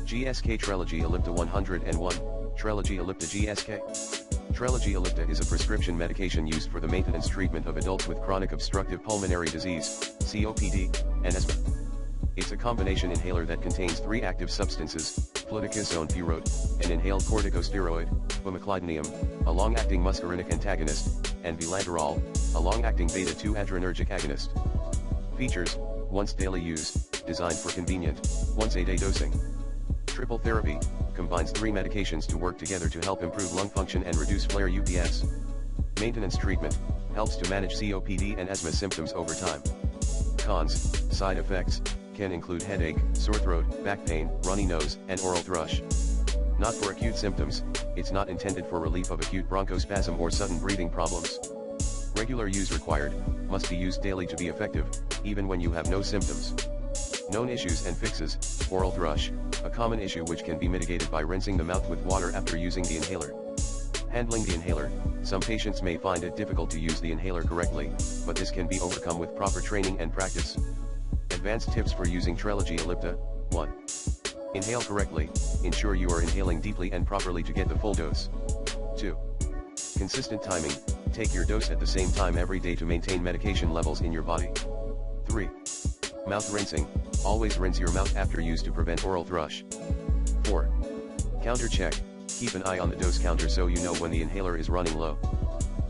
GSK Trelegy Ellipta 101, Trelegy Ellipta GSK. Trelegy Ellipta is a prescription medication used for the maintenance treatment of adults with chronic obstructive pulmonary disease, COPD, and asthma. It's a combination inhaler that contains three active substances: fluticasone furoate, an inhaled corticosteroid, umeclidinium, a long-acting muscarinic antagonist, and vilanterol, a long-acting beta-2 adrenergic agonist. Features: once daily use, designed for convenient, once-a-day dosing. Triple therapy, combines three medications to work together to help improve lung function and reduce flare UPS. Maintenance treatment, helps to manage COPD and asthma symptoms over time. Cons, side effects, can include headache, sore throat, back pain, runny nose, and oral thrush. Not for acute symptoms, it's not intended for relief of acute bronchospasm or sudden breathing problems. Regular use required, must be used daily to be effective, even when you have no symptoms. Known issues and fixes: oral thrush, a common issue which can be mitigated by rinsing the mouth with water after using the inhaler. Handling the inhaler, some patients may find it difficult to use the inhaler correctly, but this can be overcome with proper training and practice. Advanced tips for using Trelegy Ellipta: 1. Inhale correctly, ensure you are inhaling deeply and properly to get the full dose. 2. Consistent timing, take your dose at the same time every day to maintain medication levels in your body. 3. Mouth rinsing, always rinse your mouth after use to prevent oral thrush. 4. Counter check, keep an eye on the dose counter so you know when the inhaler is running low.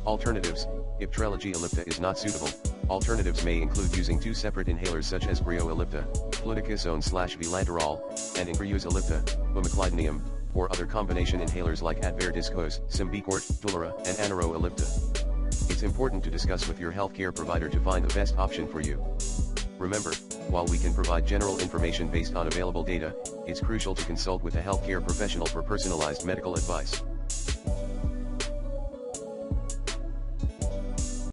Alternatives: if Trelegy Ellipta is not suitable, alternatives may include using two separate inhalers such as Brio Ellipta, fluticasone/vilanterol, and Ingrius Ellipta, umeclidinium, or other combination inhalers like Advair Discos, Symbicort, Dulera, and Anaro Ellipta. It's important to discuss with your healthcare provider to find the best option for you. Remember, while we can provide general information based on available data, it's crucial to consult with a healthcare professional for personalized medical advice.